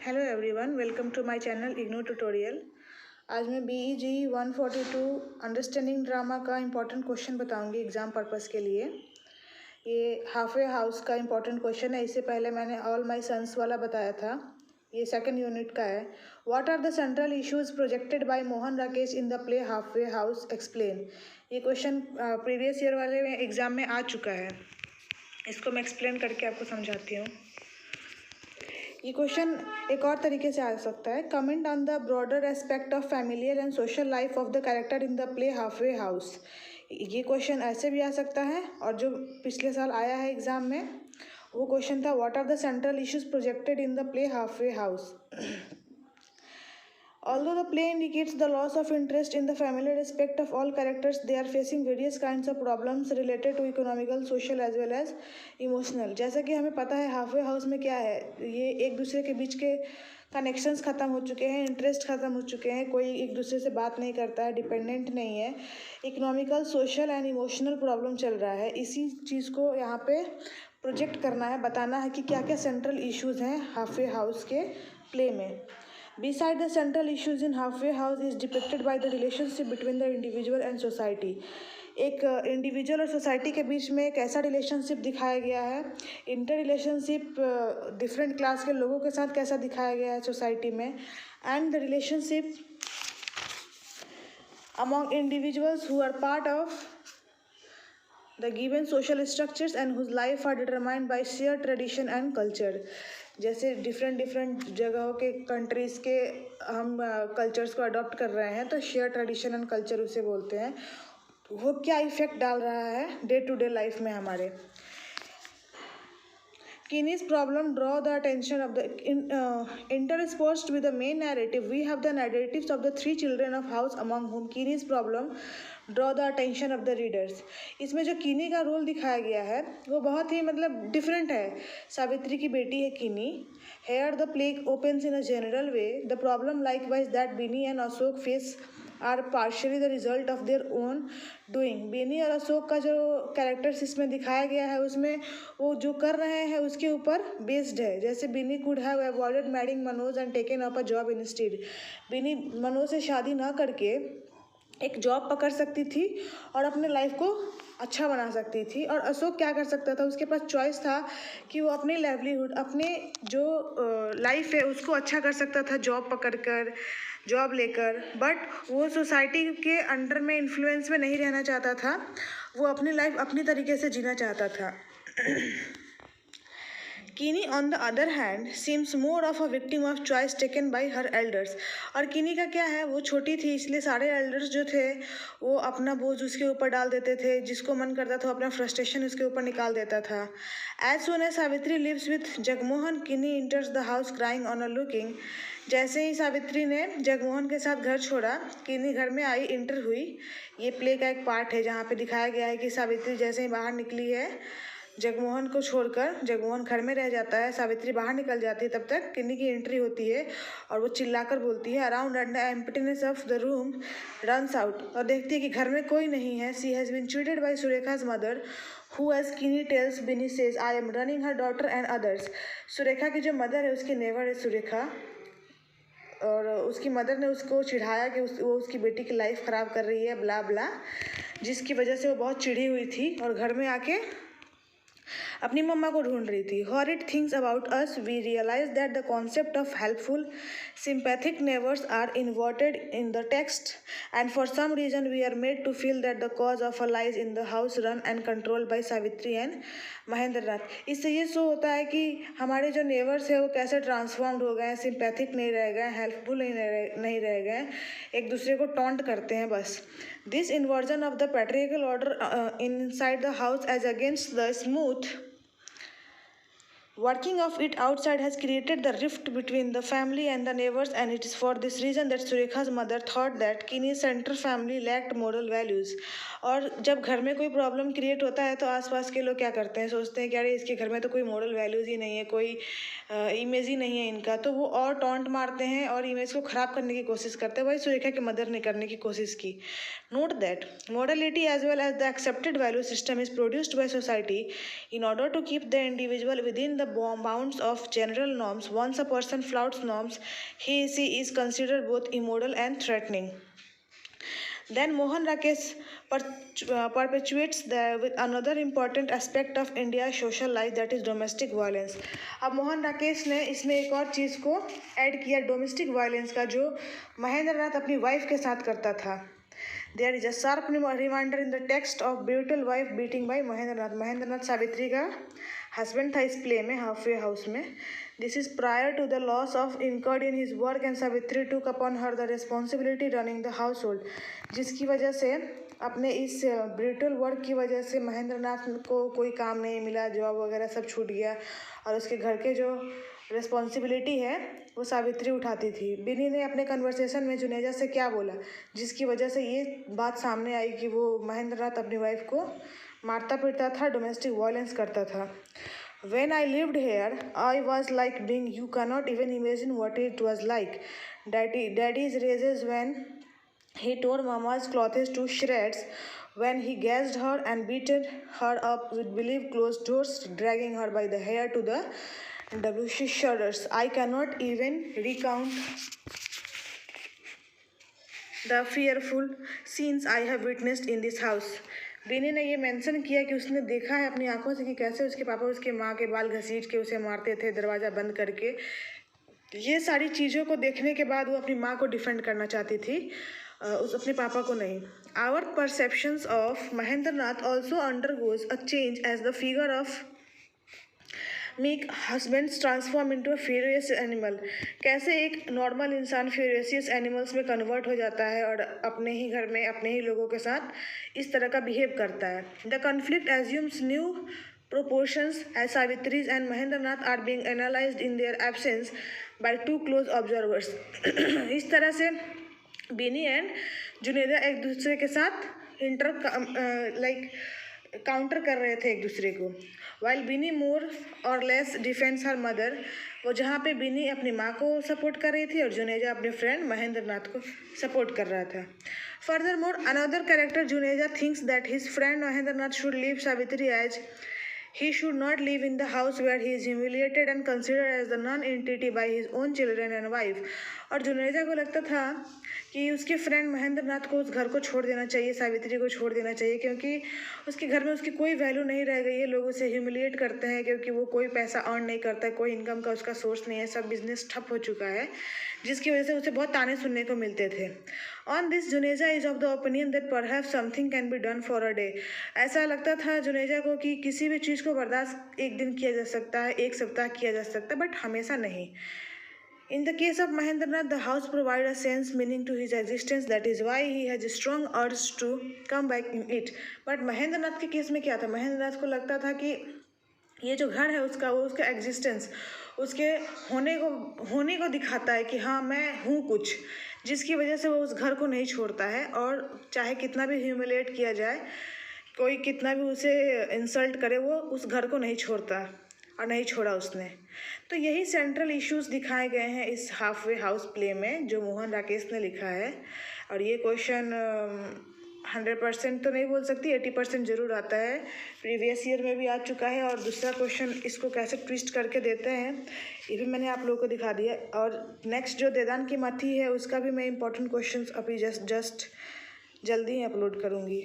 Hello everyone, welcome to my channel IGNOU tutorial. आज मैं BEG 142 understanding drama का important question बताऊंगी एग्ज़ाम पर्पस के लिए। ये हाफवे हाउस का इम्पोर्टेंट क्वेश्चन है। इससे पहले मैंने ऑल माय सन्स वाला बताया था, ये सेकंड यूनिट का है। What are the central issues projected by Mohan Rakesh in the play halfway house, explain. ये क्वेश्चन प्रीवियस ईयर वाले एग्ज़ाम में आ चुका है। इसको मैं एक्सप्लेन करके आपको समझाती हूँ। ये क्वेश्चन एक और तरीके से आ सकता है। Comment on the broader aspect of familial and social life of the character in the play halfway house. ये क्वेश्चन ऐसे भी आ सकता है, और जो पिछले साल आया है एग्ज़ाम में वो क्वेश्चन था what are the central issues projected in the play halfway house. Although the play indicates the loss of interest in the familial aspect of all characters, they are facing various kinds of problems related to economical, social as well as emotional। जैसा कि हमें पता है halfway house में क्या है, ये एक दूसरे के बीच के कनेक्शंस ख़त्म हो चुके हैं, इंटरेस्ट ख़त्म हो चुके हैं, कोई एक दूसरे से बात नहीं करता है, डिपेंडेंट नहीं है। Economical, social and emotional problem चल रहा है। इसी चीज़ को यहाँ पे प्रोजेक्ट करना है, बताना है कि क्या क्या सेंट्रल इश्यूज़ हैं हाफवे हाउस के प्ले में। Beside the central issues in halfway house is depicted by the relationship between the individual and society। एक इंडिविजुअल और सोसाइटी के बीच में एक ऐसा रिलेशनशिप दिखाया गया है। इंटर रिलेशनशिप डिफरेंट क्लास के लोगों के साथ कैसा दिखाया गया है सोसाइटी में, and the relationship among individuals who are part of the given social structures and whose life are determined by shared tradition and culture। जैसे डिफरेंट जगहों के कंट्रीज़ के हम कल्चर्स को अडॉप्ट कर रहे हैं, तो शेयर ट्रेडिशन एंड कल्चर उसे बोलते हैं। वो क्या इफेक्ट डाल रहा है डे टू डे लाइफ में हमारे। Kinney's problem draw the attention of the interspersed with the main narrative. We have the narratives of the three children of house among whom Kinney's problem draw the attention of the readers। इसमें जो किनी का role दिखाया गया है वो बहुत ही different है। सावित्री की बेटी है किनी। Here the play opens in a general way. The problem likewise that Bini and Ashok face are partially the result of their own doing. Binni और अशोक का जो कैरेक्टर्स इसमें दिखाया गया है उसमें वो जो कर रहे हैं उसके ऊपर बेस्ड है। जैसे Binni could have avoided marrying Manoj and taken up a job instead. Binni Manoj से शादी ना करके एक जॉब पकड़ सकती थी और अपने लाइफ को अच्छा बना सकती थी। और अशोक क्या कर सकता था, उसके पास चॉइस था कि वो अपनी लाइवलीहुड, अपने जो लाइफ है उसको अच्छा कर सकता था जॉब पकड़कर, जॉब लेकर। बट वो सोसाइटी के अंडर में इन्फ्लुएंस में नहीं रहना चाहता था, वो अपनी लाइफ अपनी तरीके से जीना चाहता था। किनी on the other hand seems more of a victim of choice taken by her elders. और किनी का क्या है, वो छोटी थी इसलिए सारे एल्डर्स जो थे वो अपना बोझ उसके ऊपर डाल देते थे। जिसको मन करता था अपना फ्रस्ट्रेशन उसके ऊपर निकाल देता था। As soon as Savitri lives with Jagmohan, Kinni enters the house crying on a looking. जैसे ही सावित्री ने जगमोहन के साथ घर छोड़ा, किनी घर में आई, इंटर हुई। ये प्ले का एक पार्ट है जहाँ पे दिखाया गया है कि सावित्री जैसे ही बाहर निकली है जगमोहन को छोड़कर, जगमोहन घर में रह जाता है, सावित्री बाहर निकल जाती है, तब तक किन्नी की एंट्री होती है और वो चिल्लाकर बोलती है around and the emptiness of the room runs out. और देखती है कि घर में कोई नहीं है। She has been cheated by Surekha's mother who as Kinni tells Binni says I am running her daughter and others. Surekha की जो मदर है उसकी नेवर है सुरेखा, और उसकी मदर ने उसको चिढ़ाया कि वो उसकी बेटी की लाइफ ख़राब कर रही है, ब्ला ब्ला, जिसकी वजह से वो बहुत चिढ़ी हुई थी और घर में आके अपनी मम्मा को ढूंढ रही थी। Horrid things about us, we realize that the concept of helpful sympathetic nerves are inverted in the text, and for some reason we are made to feel that the cause of a lies in the house run and controlled by Savitri and Mahendra Nath. इससे ये show होता है कि हमारे जो नेवर्स है वो कैसे ट्रांसफॉर्म्ड हो गए हैं, सिंपैथिक नहीं रह गए, हेल्पफुल नहीं रह गए, एक दूसरे को टॉन्ट करते हैं बस। This inversion of the patriarchal order inside the house as against the smooth working of it outside has created the rift between the family and the neighbors, and it is for this reason that Surekha's mother thought that Kinney's central family lacked moral values। और जब घर में कोई problem create होता है तो आसपास के लोग क्या करते हैं, सोचते हैं कि अरे इसके घर में तो कोई मोरल वैल्यूज़ ही नहीं है, कोई इमेज ही नहीं है इनका, तो वो और टॉन्ट मारते हैं और इमेज को ख़राब करने की कोशिश करते हैं। वही सुरेखा की मदर ने करने की कोशिश की। Note that morality as well as the accepted value system is produced by society in order to keep the individual within the the bounds of general norms. Once a person flouts norms, she is considered both immoral and threatening. Then Mohan Rakesh perpetuates with another important aspect of India's social life, that is domestic violence. अब मोहन राकेश ने इसमें एक और चीज़ को add किया, domestic violence का, जो महेंद्र नाथ अपनी वाइफ के साथ करता था. There is a sharp reminder in the text of brutal wife beating by Mahendra Nath. Mahendra Nath Savitri का हस्बैंड था इस प्ले में, हाफवे हाउस में. This is prior to the loss of incurred in his work and Savitri took upon her the responsibility running the household. जिसकी वजह से अपने इस ब्रूटल वर्क की वजह से महेंद्र नाथ को कोई काम नहीं मिला, जॉब वगैरह सब छूट गया और उसके घर के जो रिस्पॉन्सिबिलिटी है वो सावित्री उठाती थी. बिनी ने अपने कन्वर्सेशन में जुनेजा से क्या बोला जिसकी वजह से ये बात सामने आई कि वो महेंद्र नाथ अपनी वाइफ को मारता पीटता था, डोमेस्टिक वायलेंस करता था. When I lived here, I was like being, you cannot even imagine what it was like. Daddy's rages when he tore Mama's clothes to shreds, when he gagged her and beaten her up with believe closed doors, dragging her by the hair to the she shudders. I cannot even recount the fearful scenes I have witnessed in this house. बीनी ने ये mention किया कि उसने देखा है अपनी आंखों से कि कैसे उसके पापा उसके माँ के बाल घसीट के उसे मारते थे दरवाज़ा बंद करके. ये सारी चीज़ों को देखने के बाद वो अपनी माँ को डिफेंड करना चाहती थी, उस अपने पापा को नहीं. Our perceptions of Mahendra Nath also undergoes a change as the figure of make husbands transform into a furious animal. कैसे एक नॉर्मल इंसान फ्यूरियस एनिमल्स में कन्वर्ट हो जाता है और अपने ही घर में अपने ही लोगों के साथ इस तरह का बिहेव करता है. The conflict assumes new proportions as Savitri's and Mahendra Nath are being analyzed in their absence by two close observers. इस तरह से बीनी एंड जुनेदा एक दूसरे के साथ काउंटर कर रहे थे एक दूसरे को. वाइल बीनी मोर और लेस डिफेंस हर मदर, वो जहाँ पे बीनी अपनी माँ को सपोर्ट कर रही थी और जुनेजा अपने फ्रेंड महेंद्र नाथ को सपोर्ट कर रहा था. Further more another character Juneja thinks that his friend Mahendra Nath should leave Savitri as he should not live in the house where he is humiliated and considered as the non-entity by his own children and wife. और जुनेजा को लगता था कि उसके friend Mahendra नाथ को उस घर को छोड़ देना चाहिए, सावित्री को छोड़ देना चाहिए, क्योंकि उसके घर में उसकी कोई वैल्यू नहीं रह गई है. लोग उसे ह्यूमिलिएट करते हैं क्योंकि वो कोई पैसा अर्न नहीं करता है, कोई इनकम का उसका सोर्स नहीं है, सब बिजनेस ठप हो चुका है, जिसकी वजह से उसे बहुत ताने सुनने को मिलते थे. On this Juneja is of the opinion that perhaps something can be done for a day. ऐसा लगता था जुनेजा को कि किसी भी चीज़ को बर्दाश्त एक दिन किया जा सकता है, एक सप्ताह किया जा सकता है, बट हमेशा नहीं. In the case of Mahendra Nath, the house provides a sense meaning to his existence. That is why he has a strong urge to come back in it. But Mahendra Nath के case में क्या था, महेंद्र नाथ को लगता था कि ये जो घर है उसका, वो उसका एग्जिस्टेंस, उसके होने को दिखाता है कि हाँ मैं हूँ कुछ, जिसकी वजह से वो उस घर को नहीं छोड़ता है. और चाहे कितना भी ह्यूमिलेट किया जाए, कोई कितना भी उसे इंसल्ट करे, वो उस घर को नहीं छोड़ता और नहीं छोड़ा उसने. तो यही सेंट्रल इश्यूज दिखाए गए हैं इस हाफवे हाउस प्ले में जो मोहन राकेश ने लिखा है. और ये क्वेश्चन 100% तो नहीं बोल सकती, 80% ज़रूर आता है. प्रीवियस ईयर में भी आ चुका है. और दूसरा क्वेश्चन इसको कैसे ट्विस्ट करके देते हैं ये भी मैंने आप लोगों को दिखा दिया. और नेक्स्ट जो देदान की मथी है उसका भी मैं इंपॉर्टेंट क्वेश्चन अभी जस्ट जल्दी ही अपलोड करूँगी.